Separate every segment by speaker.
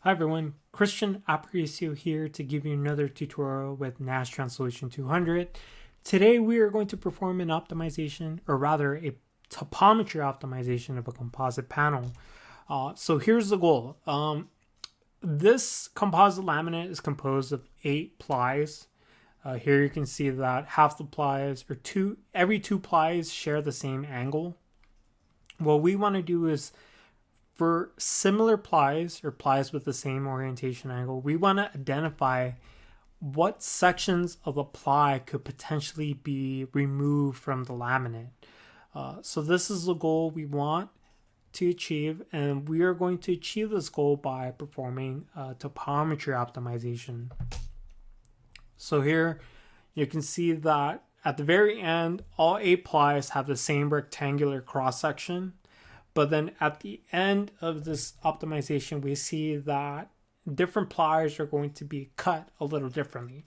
Speaker 1: Hi everyone, Christian Aparicio here to give you another tutorial with Nastran Solution 200. Today we are going to perform an optimization, or rather a topometry optimization of a composite panel. So here's the goal. This composite laminate is composed of 8 plies. Here you can see that half the plies, or every two plies share the same angle. What we want to do is, for similar plies or plies with the same orientation angle, we want to identify what sections of the ply could potentially be removed from the laminate. So this is the goal we want to achieve, and we are going to achieve this goal by performing topometry optimization. So here you can see that at the very end, all 8 plies have the same rectangular cross section. But then at the end of this optimization, we see that different pliers are going to be cut a little differently.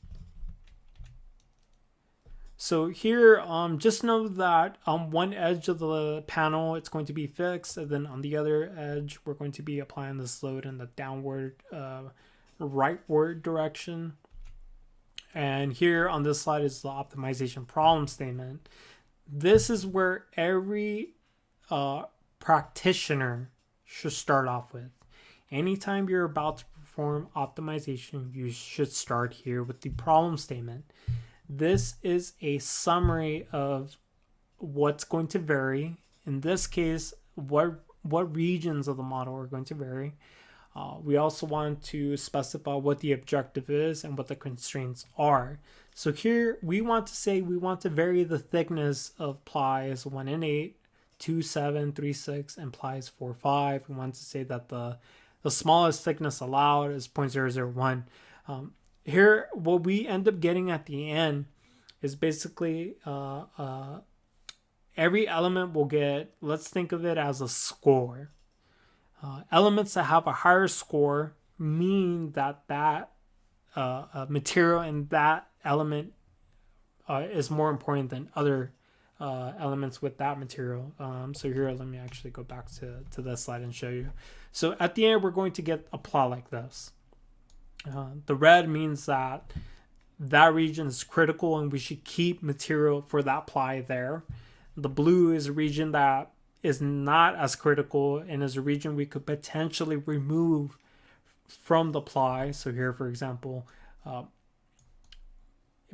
Speaker 1: So here, just know that on one edge of the panel, it's going to be fixed. And then on the other edge, we're going to be applying this load in the downward, rightward direction. And here on this slide is the optimization problem statement. This is where every practitioner should start off with. Anytime you're about to perform optimization, you should start here with the problem statement. This is a summary of what's going to vary. In this case, what regions of the model are going to vary. We also want to specify what the objective is and what the constraints are. So here we want to say we want to vary the thickness of plies 1 and 8, 2, 7, 3, 6, and plies 4, 5. We want to say that the smallest thickness allowed is 0.001. Here, what we end up getting at the end is basically every element will get, let's think of it as a score. Elements that have a higher score mean that material in that element is more important than other elements with that material. So here, let me actually go back to this slide and show you. So at the end, we're going to get a plot like this. The red means that region is critical and we should keep material for that ply there. The blue is a region that is not as critical and is a region we could potentially remove from the ply. So here, for example,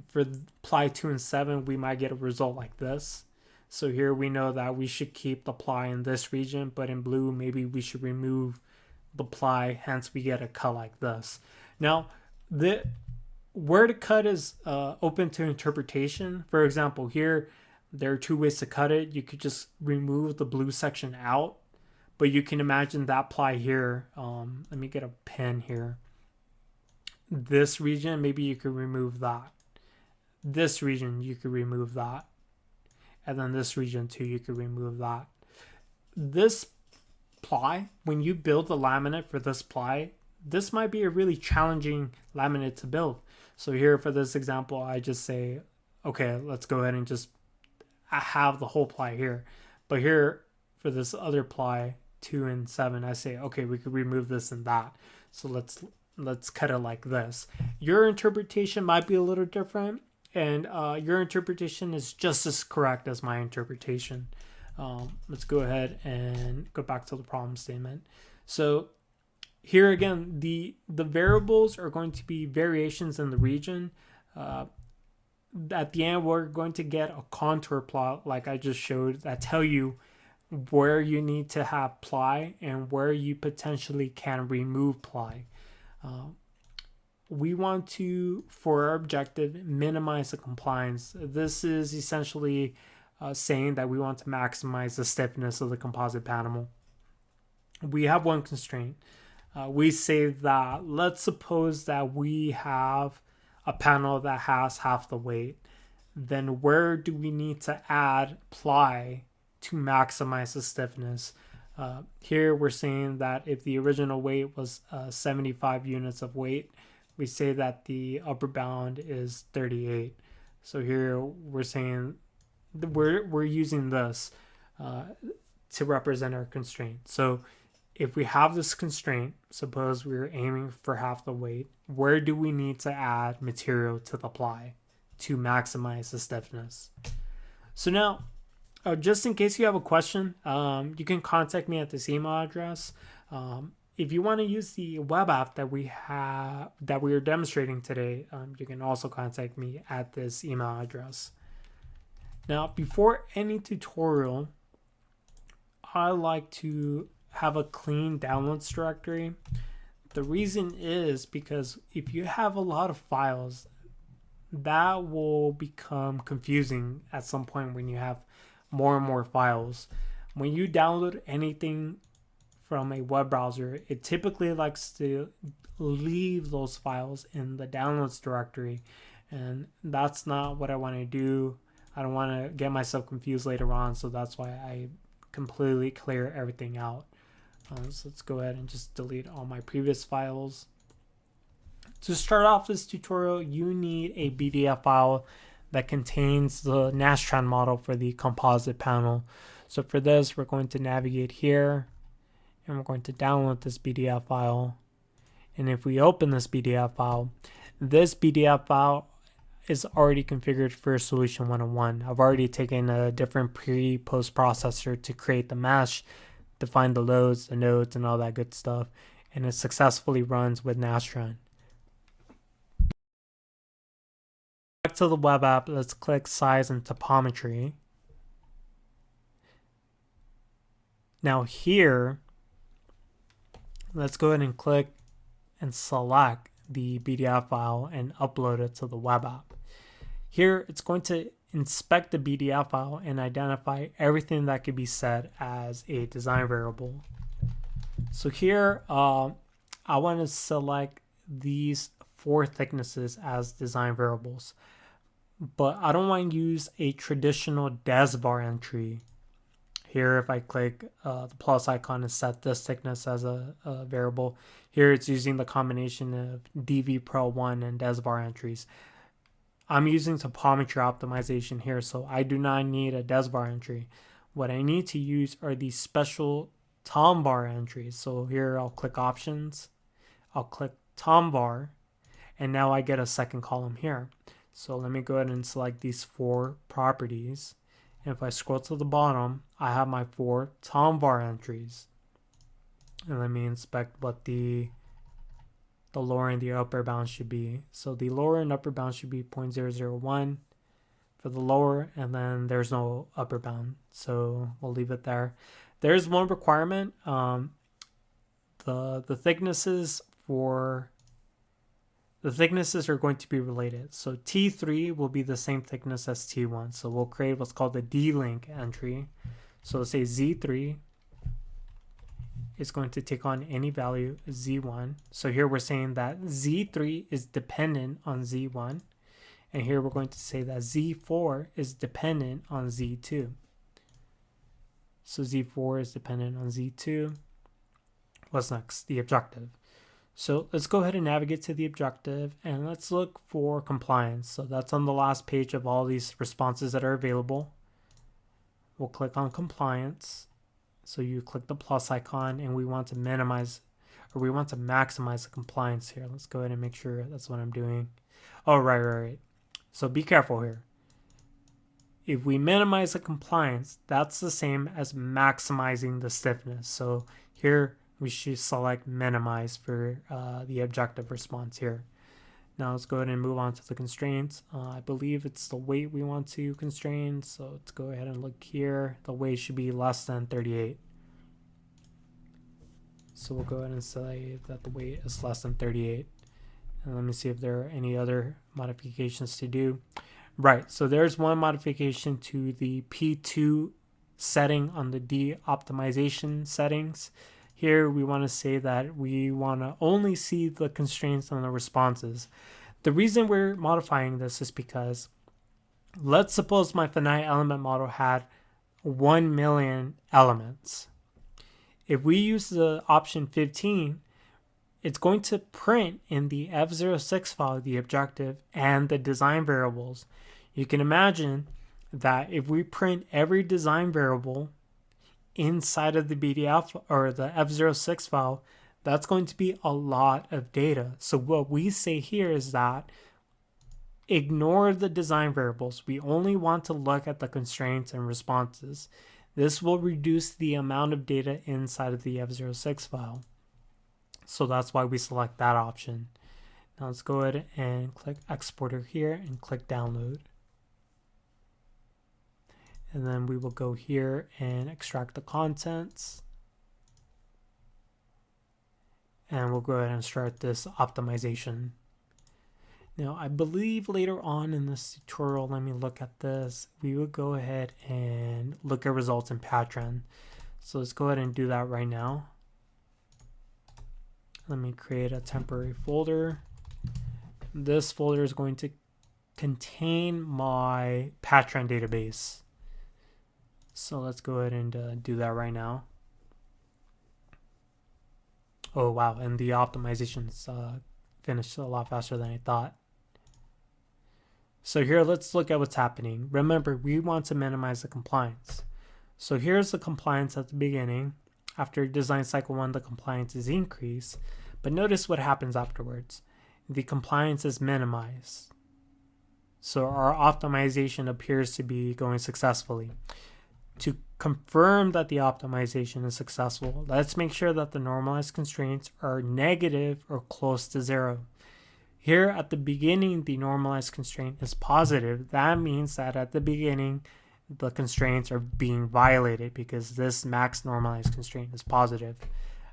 Speaker 1: for ply 2 and 7, we might get a result like this. So here we know that we should keep the ply in this region, but in blue, maybe we should remove the ply, hence we get a cut like this. Now, where to cut is open to interpretation. For example, here, there are 2 ways to cut it. You could just remove the blue section out, but you can imagine that ply here. Let me get a pen here. This region, maybe you could remove that. This region, you could remove that. And then this region too, you could remove that. This ply, when you build the laminate for this ply, this might be a really challenging laminate to build. So here for this example, I just say, okay, let's go ahead and just have the whole ply here. But here for this other ply, 2 and 7, I say, okay, we could remove this and that. So let's cut it like this. Your interpretation might be a little different. And your interpretation is just as correct as my interpretation. Let's go ahead and go back to the problem statement. So here again, the variables are going to be variations in the region. At the end, we're going to get a contour plot like I just showed that tell you where you need to have ply and where you potentially can remove ply. We want to, for our objective, minimize the compliance. This is essentially saying that we want to maximize the stiffness of the composite panel. We have one constraint. We say that, let's suppose that we have a panel that has half the weight. Then where do we need to add ply to maximize the stiffness? Here we're saying that if the original weight was 75 units of weight, we say that the upper bound is 38. So here we're saying we're using this to represent our constraint. So if we have this constraint, suppose we're aiming for half the weight, where do we need to add material to the ply to maximize the stiffness? So now, just in case you have a question, you can contact me at this email address. If you want to use the web app that we are demonstrating today, you can also contact me at this email address. Now, before any tutorial, I like to have a clean downloads directory. The reason is because if you have a lot of files, that will become confusing at some point when you have more and more files. When you download anything from a web browser, it typically likes to leave those files in the downloads directory, and that's not what I want to do. I don't want to get myself confused later on, so that's why I completely clear everything out. So let's go ahead and just delete all my previous files. To start off this tutorial, you need a PDF file that contains the Nastran model for the composite panel. So for this, we're going to navigate here, and we're going to download this PDF file. And if we open this PDF file is already configured for Solution 101. I've already taken a different pre-post processor to create the mesh, define the loads, the nodes, and all that good stuff. And it successfully runs with Nastran. Back to the web app, let's click Size and Topometry. Now here, let's go ahead and click and select the PDF file and upload it to the web app. Here, it's going to inspect the PDF file and identify everything that could be set as a design variable. So here, I want to select these 4 thicknesses as design variables, but I don't want to use a traditional desbar entry. Here, if I click the plus icon and set this thickness as a variable, here it's using the combination of dvpro1 and desbar entries. I'm using Topometry Optimization here, so I do not need a desbar entry. What I need to use are these special tombar entries. So here I'll click Options, I'll click Tombar, and now I get a second column here. So let me go ahead and select these 4 properties. And if I scroll to the bottom, I have my 4 tombar entries. And let me inspect what the lower and the upper bound should be. So the lower and upper bound should be 0.001 for the lower, and then there's no upper bound. So we'll leave it there. There's one requirement. The thicknesses are going to be related. So T3 will be the same thickness as T1. So we'll create what's called a D-link entry. So let's say Z3 is going to take on any value Z1. So here we're saying that Z3 is dependent on Z1. And here we're going to say that Z4 is dependent on Z2. So Z4 is dependent on Z2. What's next? The objective. So let's go ahead and navigate to the objective, and let's look for compliance. So that's on the last page of all these responses that are available. We'll click on compliance. So you click the plus icon, and we want to maximize the compliance here. Let's go ahead and make sure that's what I'm doing. Oh, right. So be careful here. If we minimize the compliance, that's the same as maximizing the stiffness. So here we should select minimize for the objective response here. Now let's go ahead and move on to the constraints. I believe it's the weight we want to constrain. So let's go ahead and look here. The weight should be less than 38. So we'll go ahead and say that the weight is less than 38. And let me see if there are any other modifications to do. Right, so there's one modification to the P2 setting on the de-optimization settings. Here we want to say that we want to only see the constraints on the responses. The reason we're modifying this is because let's suppose my finite element model had 1 million elements. If we use the option 15, it's going to print in the F06 file the objective and the design variables. You can imagine that if we print every design variable inside of the BDF or the F06 file, that's going to be a lot of data. So what we say here is that ignore the design variables. We only want to look at the constraints and responses. This will reduce the amount of data inside of the F06 file. So that's why we select that option. Now let's go ahead and click Exporter here and click Download. And then we will go here and extract the contents. And we'll go ahead and start this optimization. Now, I believe later on in this tutorial, let me look at this, we will go ahead and look at results in Patran. So let's go ahead and do that right now. Let me create a temporary folder. This folder is going to contain my Patran database. So let's go ahead and do that right now. Oh wow, and the optimization's finished a lot faster than I thought. So here, let's look at what's happening. Remember, we want to minimize the compliance. So here's the compliance at the beginning. After design cycle 1, the compliance is increased. But notice what happens afterwards. The compliance is minimized. So our optimization appears to be going successfully. To confirm that the optimization is successful, let's make sure that the normalized constraints are negative or close to 0. Here at the beginning, the normalized constraint is positive. That means that at the beginning, the constraints are being violated because this max normalized constraint is positive.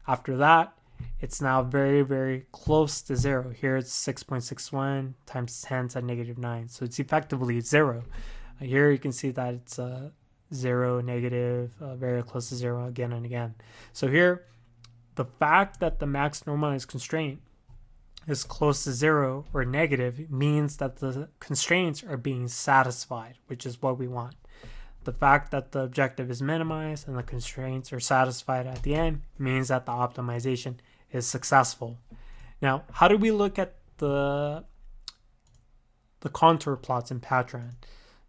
Speaker 1: After that, it's now very, very close to 0. Here it's 6.61 times 10 to the negative 9. So it's effectively 0. Here you can see that it's 0, negative, very close to 0 again and again. So here, the fact that the max normalized constraint is close to 0 or negative means that the constraints are being satisfied, which is what we want. The fact that the objective is minimized and the constraints are satisfied at the end means that the optimization is successful. Now, how do we look at the contour plots in Patran?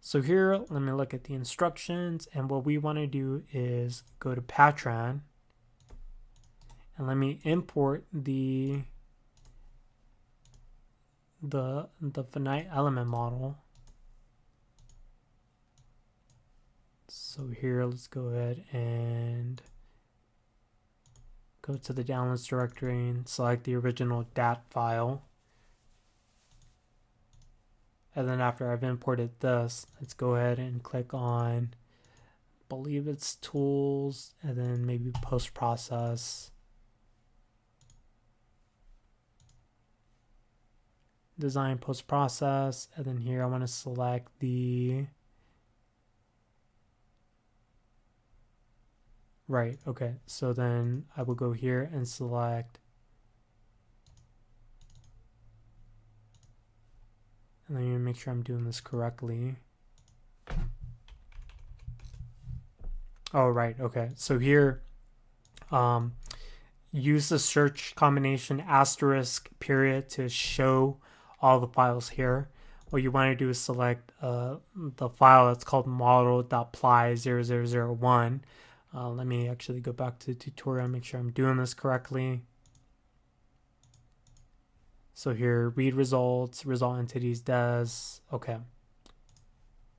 Speaker 1: So here, let me look at the instructions, and what we want to do is go to Patran, and let me import the finite element model. So here, let's go ahead and go to the downloads directory and select the original DAT file. And then after I've imported this, let's go ahead and click on, I believe it's tools, and then maybe post-process. Design post-process, and then here I want to select the right. Okay, so then I will go here and select, and then you make sure I'm doing this correctly. Oh, right. Okay, so here use the search combination asterisk period to show all the files here. What you want to do is select the file that's called model.ply0001. Let me actually go back to the tutorial and make sure I'm doing this correctly. So here, read results, result entities does. Okay.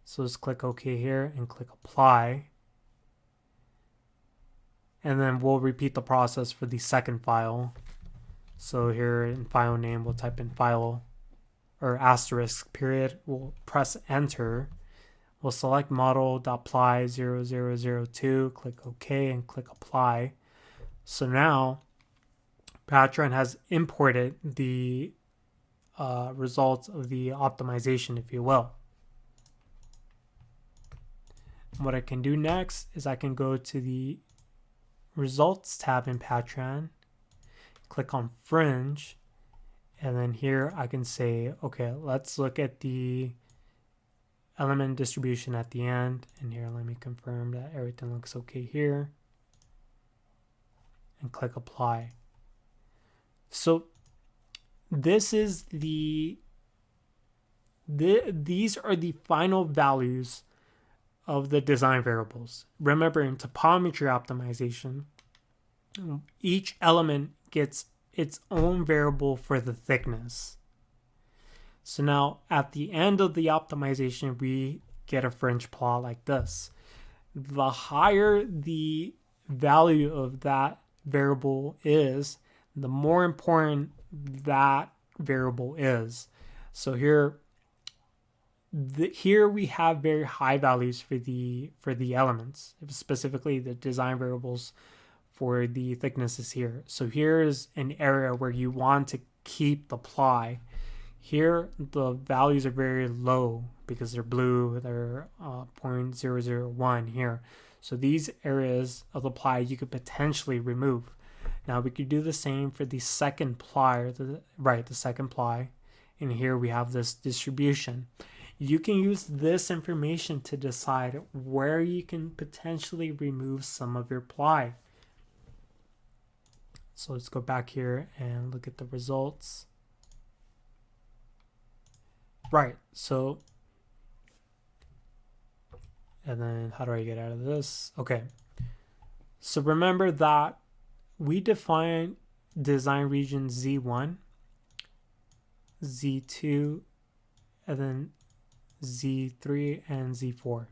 Speaker 1: So let's click OK here and click apply. And then we'll repeat the process for the second file. So here in file name, we'll type in file or asterisk period. We'll press enter. We'll select model.ply0002, click OK and click apply. So now Patran has imported the results of the optimization, if you will. What I can do next is I can go to the results tab in Patran, click on fringe, and then here I can say, okay, let's look at the element distribution at the end. And here, let me confirm that everything looks okay here. And click apply. So this is these are the final values of the design variables. Remember, in topometry optimization, each element gets its own variable for the thickness. So now at the end of the optimization, we get a fringe plot like this. The higher the value of that variable is, the more important that variable is. So here we have very high values for the elements, specifically the design variables for the thicknesses here. So here's an area where you want to keep the ply. Here the values are very low because they're blue, they're 0.001 here. So these areas of the ply you could potentially remove. Now we could do the same for the second ply, the second ply, and here we have this distribution. You can use this information to decide where you can potentially remove some of your ply. So let's go back here and look at the results. Right, so, and then how do I get out of this? Okay, so remember that we define design region Z1, Z2, and then Z3 and Z4.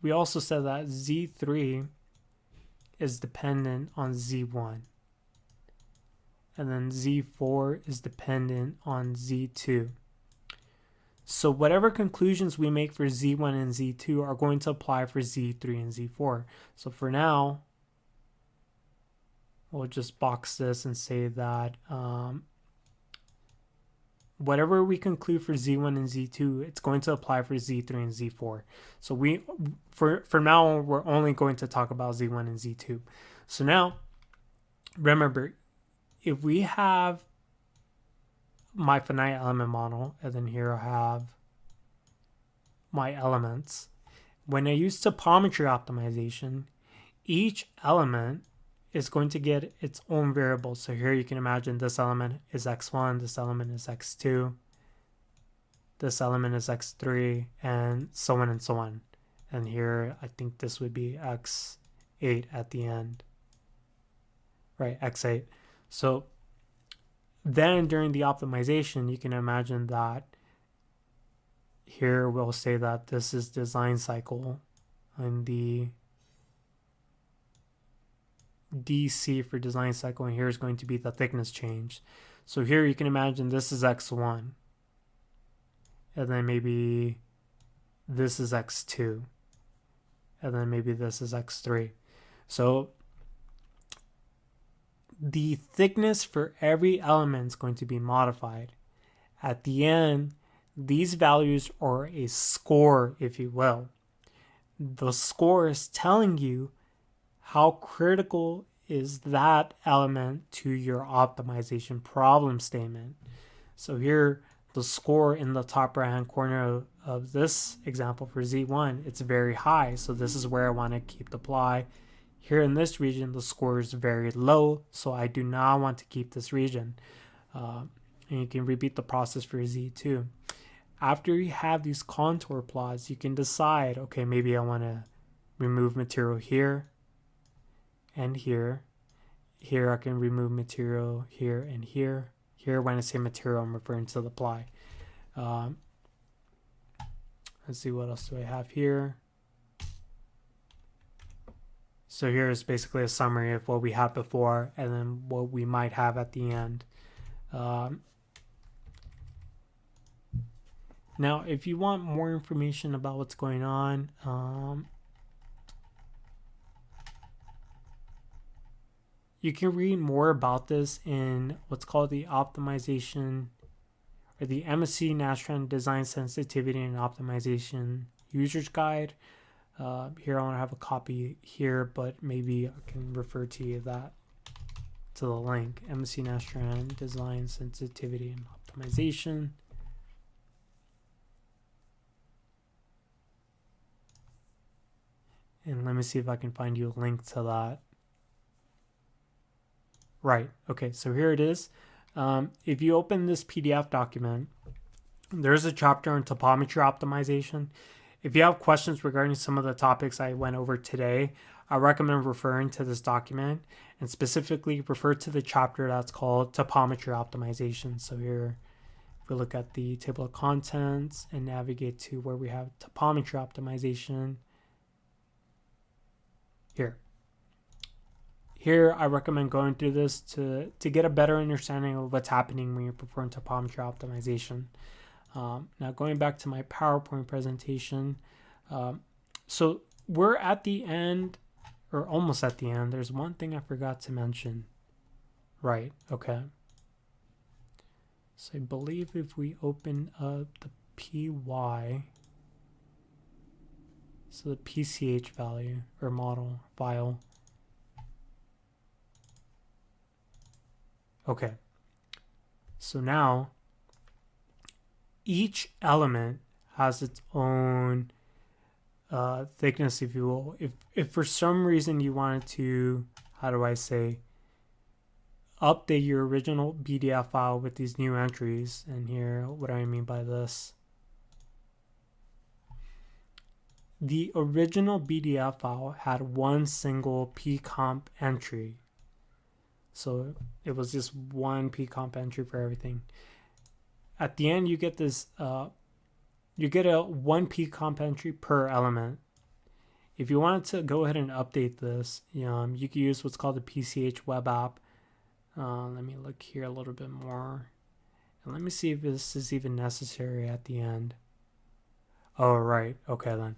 Speaker 1: We also said that Z3 is dependent on Z1. And then Z4 is dependent on Z2. So whatever conclusions we make for Z1 and Z2 are going to apply for Z3 and Z4. So for now, we'll just box this and say that whatever we conclude for Z1 and Z2, it's going to apply for Z3 and Z4. So for now on, we're only going to talk about Z1 and Z2. So now, remember, if we have my finite element model, and then here I have my elements, when I use topometry optimization, each element is going to get its own variable. So here you can imagine this element is x1, this element is x2, this element is x3, and so on and so on. And here I think this would be x8 at the end, right? X8. So then during the optimization, you can imagine that here we'll say that this is design cycle, and the DC for design cycle, and here is going to be the thickness change. So here you can imagine this is x1, and then maybe this is x2, and then maybe this is x3. So the thickness for every element is going to be modified. At the end, these values are a score, if you will. The score is telling you how critical is that element to your optimization problem statement. So here, the score in the top right hand corner of this example for Z1, it's very high. So this is where I want to keep the ply. Here in this region, the score is very low, so I do not want to keep this region. And you can repeat the process for Z2. After you have these contour plots, you can decide, okay, maybe I want to remove material here and here. Here I can remove material here and here. Here, when I say material, I'm referring to the ply. Let's see, what else do I have here? So here is basically a summary of what we had before and then what we might have at the end. Now, if you want more information about what's going on, you can read more about this in what's called the optimization, or the MSC Nastran Design Sensitivity and Optimization User's Guide. Here I want to have a copy here, but maybe I can refer to you to the link. MSC Nastran Design Sensitivity and Optimization. And let me see if I can find you a link to that. Right, okay, so here it is. If you open this PDF document, There's a chapter on topometry optimization. If you have questions regarding some of the topics I went over today, I recommend referring to this document and specifically refer to the chapter that's called Topometry Optimization. So here, if we look at the table of contents and navigate to where we have topometry optimization, here I recommend going through this to get a better understanding of what's happening when you're performing topometry optimization. Now going back to my PowerPoint presentation, so we're at the end, or almost at the end. There's one thing I forgot to mention. Right, okay. So I believe if we open up the PY, so the PCH value or model file. Okay, so now each element has its own thickness, if you will. If for some reason you wanted to, how do I say, update your original PDF file with these new entries, and here, what do I mean by this? The original PDF file had one single pcomp entry. So it was just one pcomp entry for everything. At the end, you get this, you get a one pcomp entry per element. If you wanted to go ahead and update this, you could use what's called the PCH web app. Let me look here a little bit more. And let me see if this is even necessary at the end. Oh, right. Okay, then.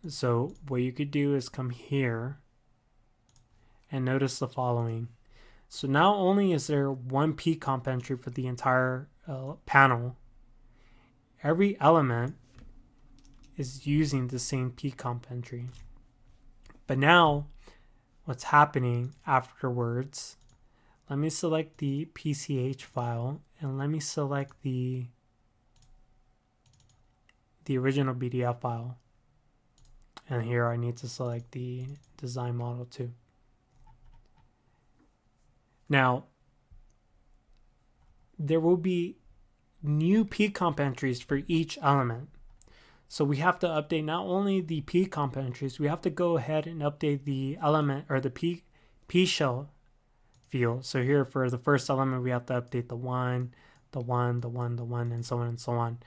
Speaker 1: So what you could do is come here and notice the following. So not only is there one pcomp entry for the entire panel, every element is using the same pcomp entry. But now what's happening afterwards, let me select the PCH file and let me select the original PDF file. And here I need to select the design model too. Now, there will be new pcomp entries for each element. So we have to update not only the pcomp entries, we have to go ahead and update the element or the p shell field. So here for the first element, we have to update the 1, the 1, the 1, the 1, and so on and so on.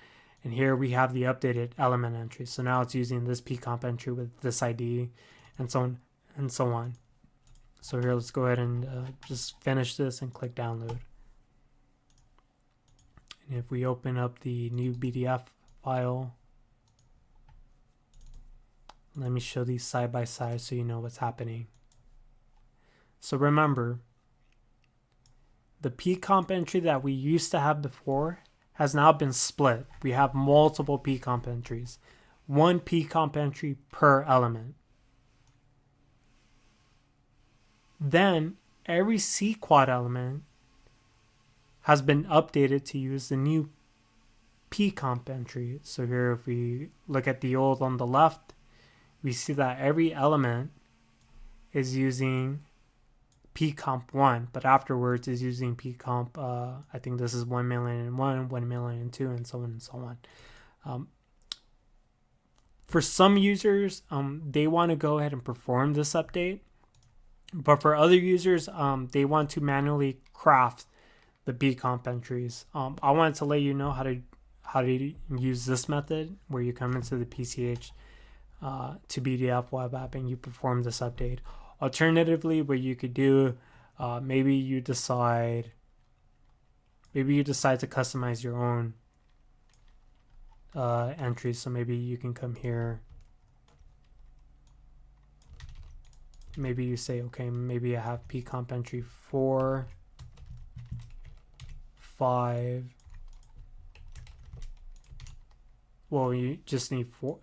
Speaker 1: And here we have the updated element entry. So now it's using this pcomp entry with this ID and so on and so on. So here, let's go ahead and just finish this and click download. And if we open up the new PDF file, let me show these side by side so you know what's happening. So remember, the pcomp entry that we used to have before has now been split. We have multiple pcomp entries, one pcomp entry per element. Then every C quad element has been updated to use the new pcomp entry. So here, if we look at the old on the left, we see that every element is using pcomp 1, but afterwards is using pcomp, I think this is 1,000,001, 1,000,002, and so on and so on. For some users, they want to go ahead and perform this update. But for other users, they want to manually craft the pcomp entries. I wanted to let you know how to use this method, where you come into the PCH to PDF web app and you perform this update. Alternatively, what you could do, maybe you decide to customize your own entries. So maybe you can come here. Maybe you say, okay, maybe I have pcomp entry 4, 5. Well, you just need 4,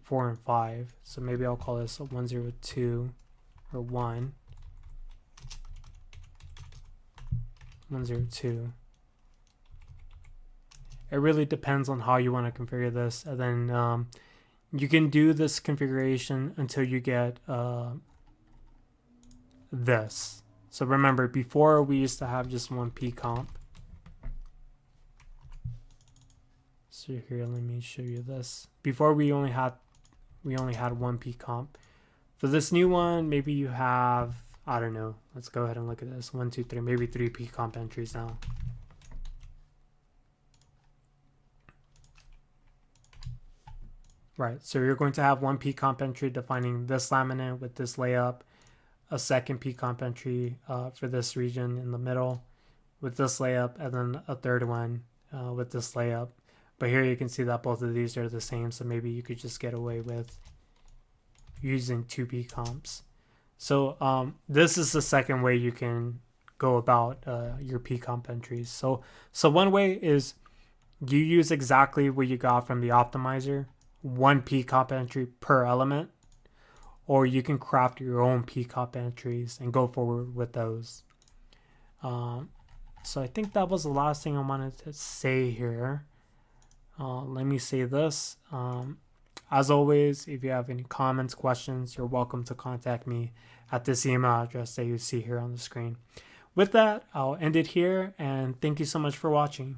Speaker 1: 4, and 5. So maybe I'll call this a 102 or 1. 102. It really depends on how you want to configure this, and then you can do this configuration until you get this. So remember, before we used to have just one pcomp. So here, let me show you this. Before we only had one P comp. For this new one, maybe you have, I don't know. Let's go ahead and look at this. 1, 2, 3, maybe 3 P comp entries now. Right, so you're going to have one P comp entry defining this laminate with this layup, a second P comp entry for this region in the middle with this layup, and then a third one with this layup. But here you can see that both of these are the same, so maybe you could just get away with using 2 P comps. So this is the second way you can go about your P comp entries. So one way is you use exactly what you got from the optimizer, 1 P comp entry per element, or you can craft your own P comp entries and go forward with those. So I think that was the last thing I wanted to say here. Let me say this. As always, if you have any comments, questions, you're welcome to contact me at this email address that you see here on the screen. With that, I'll end it here, and thank you so much for watching.